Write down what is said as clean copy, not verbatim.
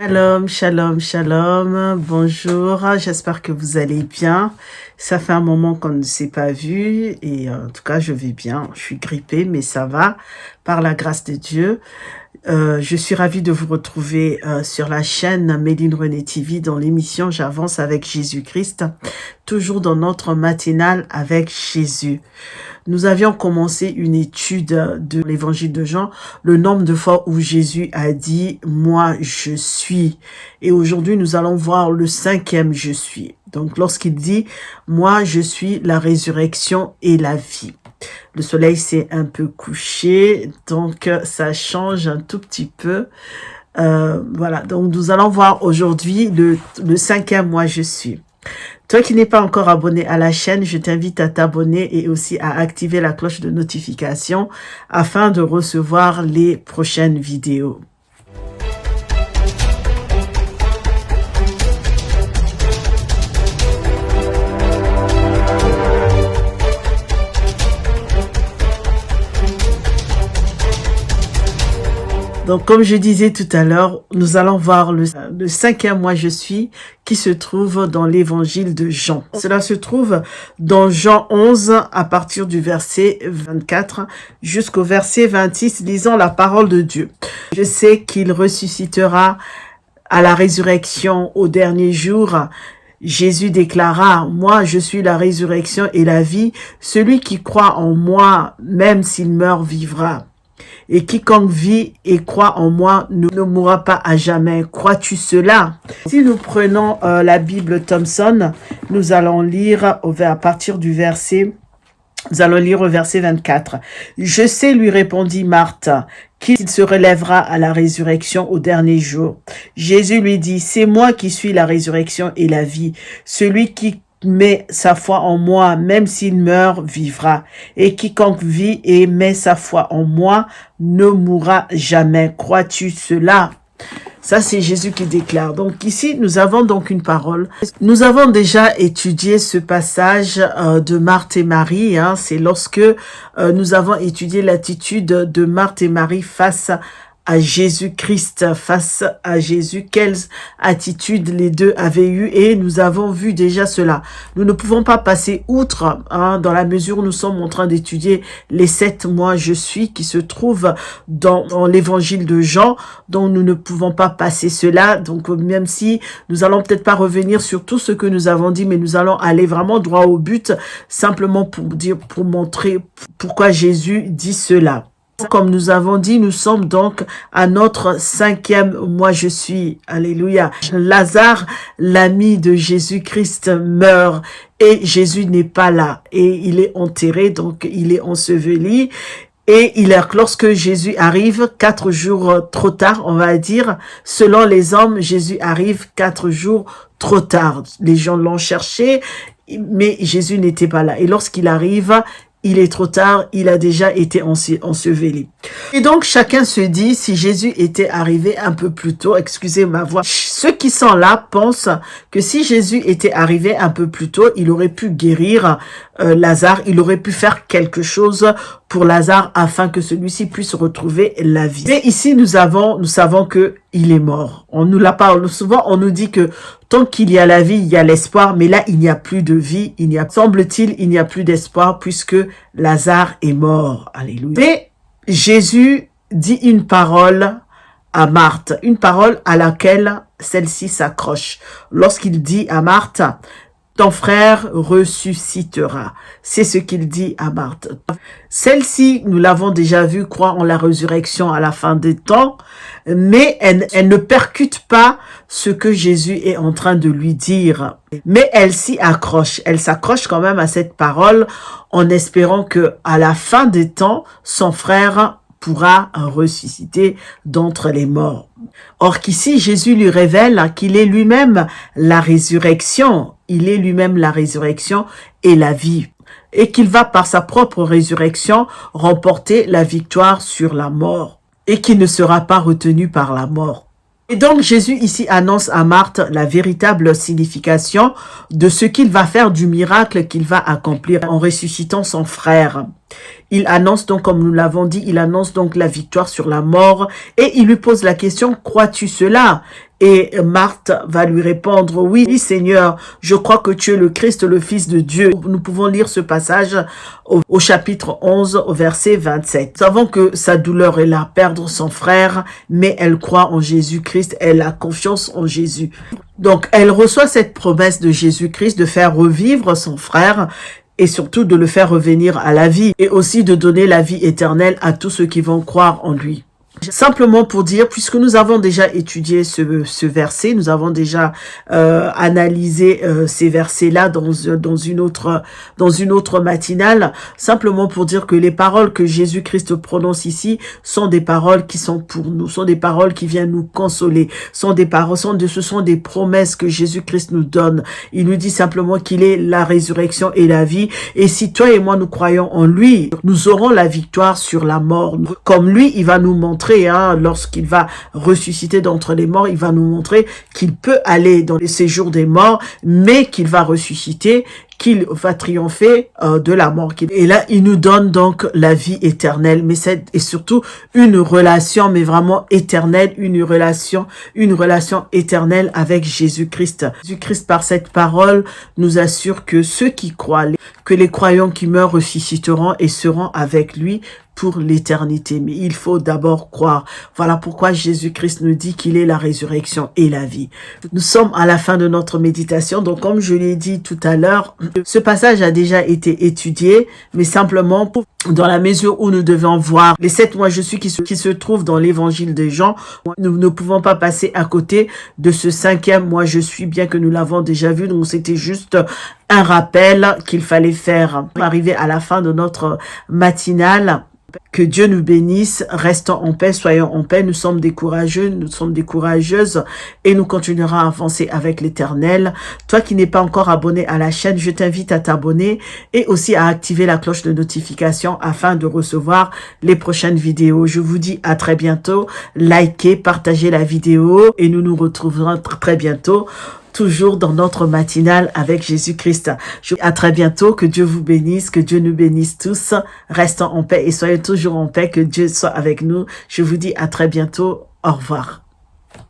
Shalom, shalom, shalom, bonjour, j'espère que vous allez bien. Ça fait un moment qu'on ne s'est pas vu et en tout cas je vais bien. Je suis grippée mais ça va par la grâce de Dieu. Je suis ravie de vous retrouver sur la chaîne Méline René TV dans l'émission J'avance avec Jésus-Christ, toujours dans notre matinale avec Jésus. Nous avions commencé une étude de l'évangile de Jean, le nombre de fois où Jésus a dit « Moi, je suis ». Et aujourd'hui, nous allons voir le 5e « Je suis ». Donc, lorsqu'il dit « Moi, je suis la résurrection et la vie ». Le soleil s'est un peu couché, donc ça change un tout petit peu. Voilà, donc nous allons voir aujourd'hui le 5e « Moi, je suis ». Toi qui n'es pas encore abonné à la chaîne, je t'invite à t'abonner et aussi à activer la cloche de notification afin de recevoir les prochaines vidéos. Donc, comme je disais tout à l'heure, nous allons voir le 5e « Moi je suis » qui se trouve dans l'évangile de Jean. Cela se trouve dans Jean 11 à partir du verset 24 jusqu'au verset 26, lisant la parole de Dieu. Je sais qu'il ressuscitera à la résurrection au dernier jour. Jésus déclara, « Moi, je suis la résurrection et la vie. Celui qui croit en moi, même s'il meurt, vivra. Et quiconque vit et croit en moi ne mourra pas à jamais. Crois-tu cela ?» Si nous prenons la Bible Thompson, nous allons lire à partir du verset, nous allons lire au verset 24. « Je sais, lui répondit Marthe, qu'il se relèvera à la résurrection au dernier jour. Jésus lui dit, « C'est moi qui suis la résurrection et la vie. Celui qui met sa foi en moi, même s'il meurt, vivra. Et quiconque vit et met sa foi en moi ne mourra jamais. Crois-tu cela ?» Ça, c'est Jésus qui déclare. Donc ici, nous avons donc une parole. Nous avons déjà étudié ce passage de Marthe et Marie. C'est lorsque nous avons étudié l'attitude de Marthe et Marie face à Jésus-Christ, face à Jésus, quelles attitudes les deux avaient eues, et nous avons vu déjà cela. Nous ne pouvons pas passer outre, dans la mesure où nous sommes en train d'étudier les 7 « Moi je suis » qui se trouvent dans l'évangile de Jean, donc nous ne pouvons pas passer cela. Donc même si nous allons peut-être pas revenir sur tout ce que nous avons dit, mais nous allons aller vraiment droit au but, simplement pour montrer pourquoi Jésus dit cela. Comme nous avons dit, nous sommes donc à notre 5e « Moi je suis ». Alléluia. Lazare, l'ami de Jésus-Christ, meurt et Jésus n'est pas là. Et il est enterré, donc il est enseveli. Et lorsque Jésus arrive, 4 jours trop tard, on va dire, selon les hommes, Jésus arrive 4 jours trop tard. Les gens l'ont cherché, mais Jésus n'était pas là. Et lorsqu'il arrive, il est trop tard, il a déjà été enseveli. Et donc, chacun se dit, si Jésus était arrivé un peu plus tôt, excusez ma voix, ceux qui sont là pensent que si Jésus était arrivé un peu plus tôt, il aurait pu guérir Lazare, il aurait pu faire quelque chose pour Lazare afin que celui-ci puisse retrouver la vie. Mais ici, nous savons que il est mort. On nous la parle souvent, on nous dit que tant qu'il y a la vie, il y a l'espoir, mais là, il n'y a plus de vie, semble-t-il, il n'y a plus d'espoir puisque Lazare est mort. Alléluia. Mais Jésus dit une parole à Marthe, une parole à laquelle celle-ci s'accroche. Lorsqu'il dit à Marthe, « Ton frère ressuscitera ». C'est ce qu'il dit à Marthe. Celle-ci, nous l'avons déjà vu, croit en la résurrection à la fin des temps, mais elle ne percute pas ce que Jésus est en train de lui dire. Mais elle s'y accroche. Elle s'accroche quand même à cette parole en espérant que à la fin des temps, son frère pourra ressusciter d'entre les morts. Or qu'ici, Jésus lui révèle qu'il est lui-même la résurrection. Il est lui-même la résurrection et la vie. Et qu'il va par sa propre résurrection remporter la victoire sur la mort. Et qu'il ne sera pas retenu par la mort. Et donc Jésus ici annonce à Marthe la véritable signification de ce qu'il va faire, du miracle qu'il va accomplir en ressuscitant son frère. Il annonce donc, comme nous l'avons dit, il annonce donc la victoire sur la mort et il lui pose la question, crois-tu cela? Et Marthe va lui répondre, oui Seigneur, je crois que tu es le Christ, le Fils de Dieu. Nous pouvons lire ce passage au chapitre 11, au verset 27. Nous savons que sa douleur est là, perdre son frère, mais elle croit en Jésus-Christ, elle a confiance en Jésus. Donc elle reçoit cette promesse de Jésus-Christ de faire revivre son frère, et surtout de le faire revenir à la vie et aussi de donner la vie éternelle à tous ceux qui vont croire en lui. Simplement pour dire, puisque nous avons déjà étudié ce verset, nous avons déjà analysé ces versets-là dans une autre matinale, simplement pour dire que les paroles que Jésus-Christ prononce ici sont des paroles qui sont pour nous, sont des paroles qui viennent nous consoler, ce sont des promesses que Jésus-Christ nous donne. Il nous dit simplement qu'il est la résurrection et la vie, et si toi et moi nous croyons en lui, nous aurons la victoire sur la mort. Comme lui, il va nous montrer, lorsqu'il va ressusciter d'entre les morts, il va nous montrer qu'il peut aller dans les séjours des morts, mais qu'il va ressusciter, qu'il va triompher de la mort. Et là, il nous donne donc la vie éternelle, mais c'est surtout une relation, mais vraiment éternelle, une relation éternelle avec Jésus-Christ. Jésus-Christ, par cette parole, nous assure que ceux qui croient, que les croyants qui meurent ressusciteront et seront avec lui pour l'éternité. Mais il faut d'abord croire. Voilà pourquoi Jésus-Christ nous dit qu'il est la résurrection et la vie. Nous sommes à la fin de notre méditation. Donc, comme je l'ai dit tout à l'heure, ce passage a déjà été étudié, mais simplement dans la mesure où nous devons voir les 7 mois je suis qui se trouvent dans l'évangile de Jean, nous ne pouvons pas passer à côté de ce 5e moi je suis, bien que nous l'avons déjà vu. Donc, c'était juste un rappel qu'il fallait faire. Arriver à la fin de notre matinale. Que Dieu nous bénisse, restons en paix, soyons en paix, nous sommes des courageux, nous sommes des courageuses et nous continuerons à avancer avec l'Éternel. Toi qui n'es pas encore abonné à la chaîne, je t'invite à t'abonner et aussi à activer la cloche de notification afin de recevoir les prochaines vidéos. Je vous dis à très bientôt, likez, partagez la vidéo et nous nous retrouverons très bientôt. Toujours dans notre matinale avec Jésus-Christ. À très bientôt, que Dieu vous bénisse, que Dieu nous bénisse tous. Restons en paix et soyez toujours en paix, que Dieu soit avec nous. Je vous dis à très bientôt. Au revoir.